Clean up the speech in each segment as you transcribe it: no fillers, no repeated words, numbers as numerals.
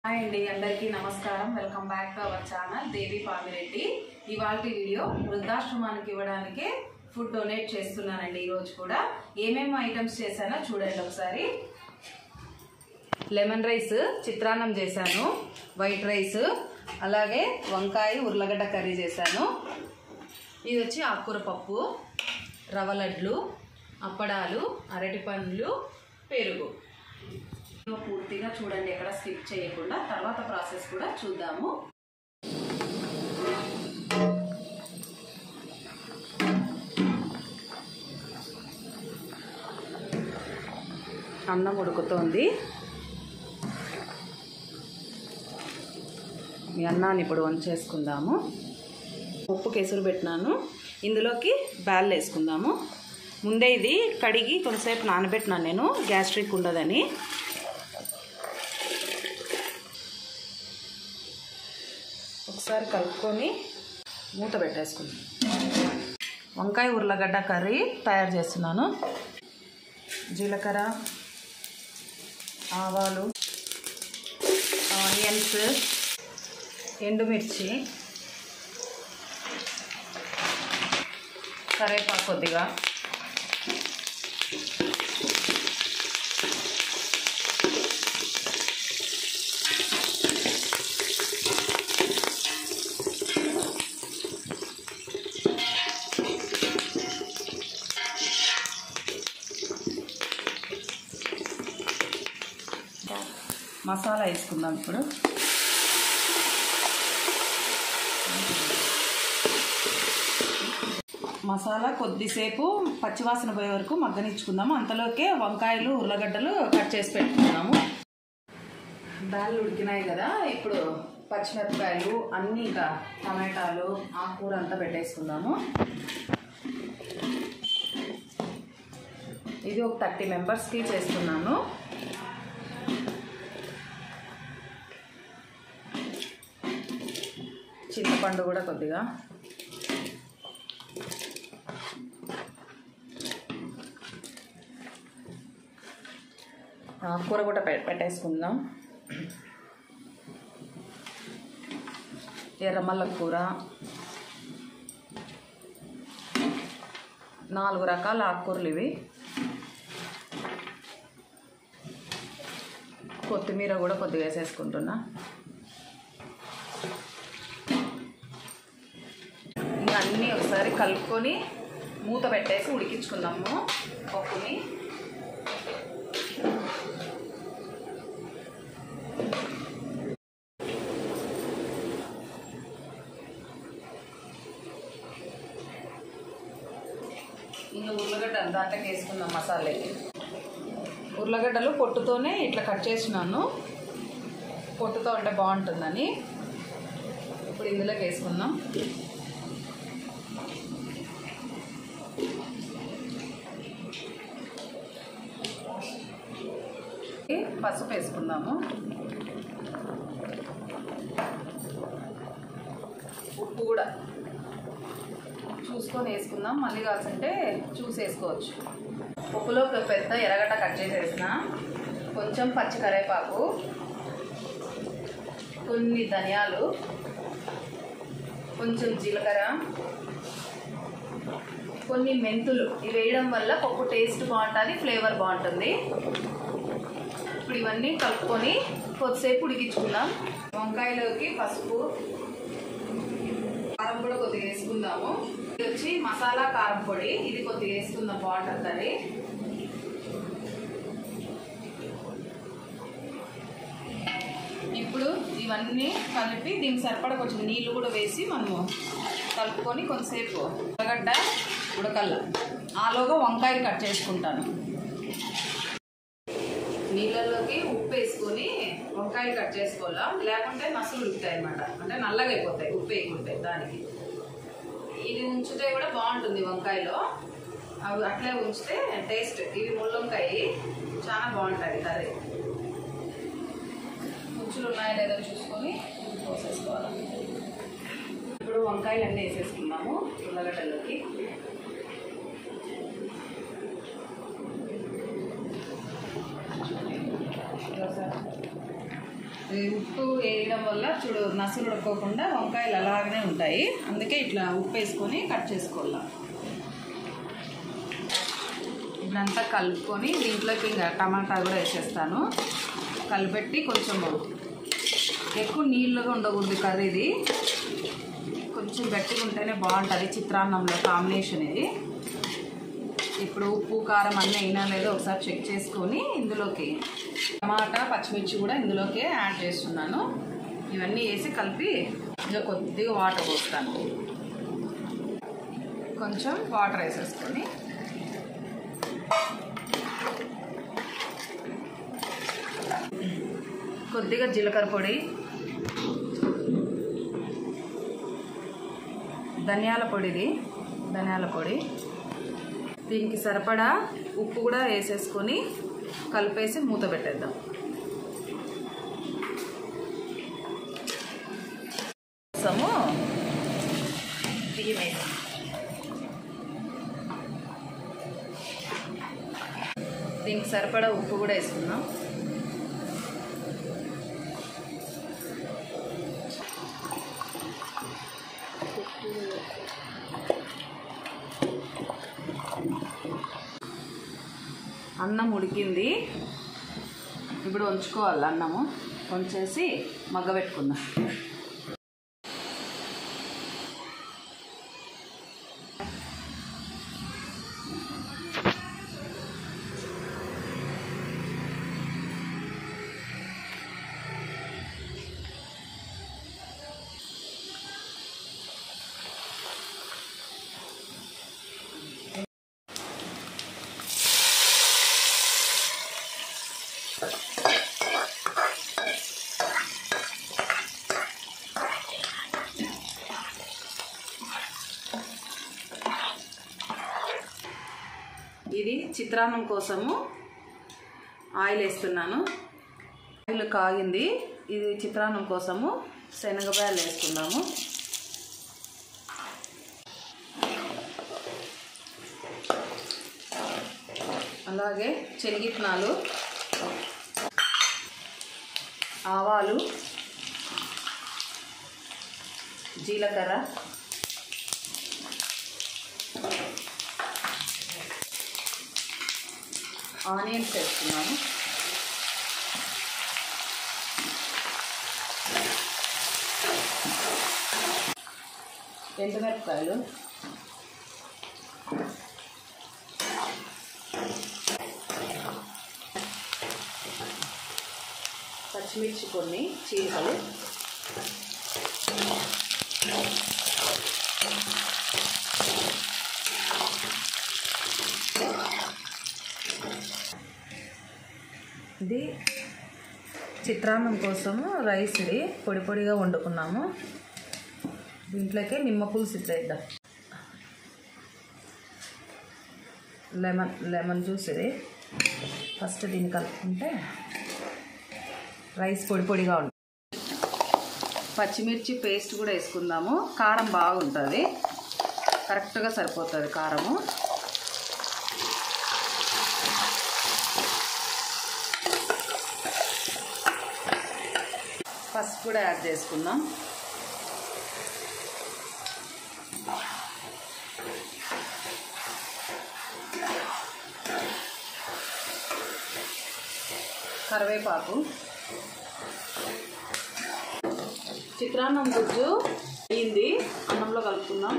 Hi అండి, అందరికీ నమస్కారం. Welcome back to our channel Devi Pamireddy. ఇవాళ వీడియో వృద్ధాశ్రమానికి ఇవ్వడానికి ఫుడ్ డొనేట్ చేస్తున్నానండి. ఈరోజు కూడా ఏమేమి ఐటమ్స్ చేశానో చూడండి ఒకసారి. లెమన్ రైస్, చిత్రాన్నం చేశాను, వైట్ రైస్, అలాగే వంకాయ ఉర్లగడ్డ కర్రీ చేశాను. ఇది వచ్చి ఆకుకూర పప్పు, రవ్వ లడ్లు, అప్పడాలు, అరటి పండ్లు, పెరుగు. పూర్తిగా చూడండి, ఎక్కడ స్కిప్ చేయకుండా. తర్వాత ప్రాసెస్ కూడా చూద్దాము. అన్నం ఉడుకుతోంది. ఈ అన్నాన్ని ఇప్పుడు వంచేసుకుందాము. ఉప్పు కేసురు పెట్టినాను, ఇందులోకి బ్యాళ్ళు వేసుకుందాము. ముందే ఇది కడిగి కొంతసేపు నానబెట్టినాను నేను, గ్యాస్ట్రిక్ ఉండదని. ఒకసారి కలుపుకొని మూత పెట్టేసుకుందాం. వంకాయ ఉర్లగడ్డ కర్రీ తయారు చేస్తున్నాను. జీలకర్ర, ఆవాలు, ఆనియన్స్, ఎండుమిర్చి, కరివేపాకు కొద్దిగా, మసాలా వేసుకుందాం ఇప్పుడు. మసాలా కొద్దిసేపు పచ్చివాసన పోయే వరకు మగ్గనిచ్చుకుందాము. అంతలోకే వంకాయలు ఉర్లగడ్డలు కట్ చేసి పెట్టుకుందాము. బ్యాళ్ళు ఉడికినాయి కదా, ఇప్పుడు పచ్చిమిరపకాయలు అన్నీ, ఇంకా టమాటాలు, ఆకుకూర అంతా పెట్టేసుకుందాము. ఇది ఒక 30 మెంబర్స్కి చేస్తున్నాను. చింతపండు కూడా కొద్దిగా, ఆకుకూర కూడా పెట్టేసుకుందాం. ఎర్రమల్ల కూర, 4 రకాల ఆకుకూరలు ఇవి. కొత్తిమీర కూడా కొద్దిగా వేసేసుకుంటున్నా. అన్నీ ఒకసారి కలుపుకొని మూత పెట్టేసి ఉడికించుకుందాము పప్పుని. ఇంకా ఉర్లగడ్డ దాంట్లోకి వేసుకుందాం మసాలాకి. ఉర్లగడ్డలు పొట్టుతోనే ఇట్లా కట్ చేసినాను, పొట్టుతో ఉంటే బాగుంటుందని. ఇప్పుడు ఇందులోకి వేసుకుందాం. పసుపు వేసుకుందాము. ఉప్పు కూడా చూసుకొని వేసుకుందాం, మళ్ళీ కావాల్సింటే చూసి వేసుకోవచ్చు. ఉప్పులో పెద్ద ఎర్రగడ్డ కట్ చేసేసిన, కొంచెం పచ్చి కరివేపాకు, కొన్ని ధనియాలు, కొంచెం జీలకర్ర, కొన్ని మెంతులు. ఇవి వేయడం వల్ల పప్పు టేస్ట్ బాగుంటుంది, ఫ్లేవర్ బాగుంటుంది. ఇప్పుడు ఇవన్నీ కలుపుకొని కొద్దిసేపు ఉడికించుకుందాం. వంకాయలోకి పసుపు, కారం కూడా కొద్దిగా వేసుకుందాము. ఇది వచ్చి మసాలా కారం పొడి, ఇది కొద్దిగా వేసుకుందాం, బాగుంటుంది. ఇప్పుడు ఇవన్నీ కలిపి దీనికి సరిపడా కొంచెం నీళ్ళు కూడా వేసి మనము కలుపుకొని కొంతసేపు ఉర్లగడ్డ ఉడకల్ల. ఆలోగా వంకాయలు కట్ చేసుకుంటాను. నీళ్ళలోకి ఉప్పు వేసుకొని వంకాయలు కట్ చేసుకోవాలా, లేకుంటే నసులు ఉడుకుతాయి అన్నమాట, అంటే నల్లగా అయిపోతాయి ఉప్పు వేయకుంటే. దానికి ఇది ఉంచితే కూడా బాగుంటుంది వంకాయలో, అవి అట్లే ఉంచితే టేస్ట్. ఇవి ముళ్ళొంకాయ చాలా బాగుంటుంది కర్రీ. ముచ్చులు ఉన్నాయో లేదో చూసుకొని పోసేసుకోవాలి. ఇప్పుడు వంకాయలు అన్నీ వేసేసుకున్నాము ఉర్లగడ్డలోకి. ఉప్పు వేయడం వల్ల చూడు నసులు ఉడకోకుండా వంకాయలు అలాగనే ఉంటాయి. అందుకే ఇట్లా ఉప్పు వేసుకొని కట్ చేసుకోవాలి. ఇదంతా కలుపుకొని దీంట్లోకి ఇంకా టమాటా కూడా వేసేస్తాను. కలిపెట్టి కొంచెం ఎక్కువ నీళ్ళగా ఉండకూడదు కర్రీ, ఇది కొంచెం గట్టిగా ఉంటేనే బాగుంటుంది చిత్రాన్నంలో కాంబినేషన్. ఇది ఇప్పుడు ఉప్పు కారం అన్నీ అయినా లేదో ఒకసారి చెక్ చేసుకొని ఇందులోకి టమాటా పచ్చిమిర్చి కూడా ఇందులోకి యాడ్ చేస్తున్నాను. ఇవన్నీ వేసి కలిపి ఇంకా కొద్దిగా వాటర్ పోస్తాను. కొంచెం వాటర్ వేసేసుకొని కొద్దిగా జీలకర్ర పొడి, ధనియాల పొడి, దీనికి సరిపడా ఉప్పు కూడా వేసేసుకొని కలిపేసి మూత పెట్టేద్దాం. దీనికి సరిపడా ఉప్పు కూడా వేసుకుందాం. అన్నం ఉడికింది, ఇప్పుడు వంచుకోవాలి. అన్నము వంచేసి మగ్గబెట్టుకుందాం. ఇది చిత్రాన్నం కోసము ఆయిల్ వేస్తున్నాను. ఆయిల్ కాగింది. ఇది చిత్రాన్నం కోసము శనగపాయలు వేసుకున్నాము. అలాగే శనగిత్తనాలు, ఆవాలు, జీలకర్ర, ఆనియన్స్ వేస్తున్నాను. ఎండుమిరపకాయలు, పచ్చిమిర్చి కొన్ని చీలికలు, ఇది చిత్రాన్నం కోసము రైస్, ఇది పొడి పొడిగా వండుకున్నాము. దీంట్లోకి నిమ్మ పులుసు ఇద్దాం. లెమన్ జ్యూస్ ఇది. ఫస్ట్ దీన్ని కలుపుకుంటే రైస్ పొడి పొడిగా ఉంటుంది. పచ్చిమిర్చి పేస్ట్ కూడా వేసుకుందాము. కారం బాగుంటుంది, కరెక్ట్గా సరిపోతుంది కారము. పసుపు కూడా యాడ్ చేసుకుందాం. కరివేపాకు, చిత్రాన్నం గుజ్జు అయింది, అన్నంలో కలుపుకుందాం.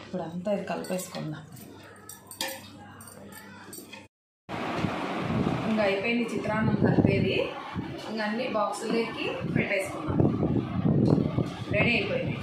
ఇప్పుడు అంతా ఇది కలిపేసుకుందాం. ఇంకా అయిపోయింది చిత్రాన్నం కలిపేది. ఇంకా అన్ని బాక్సులకి పెట్టేసుకుందాం. రెడీ అయిపోయింది.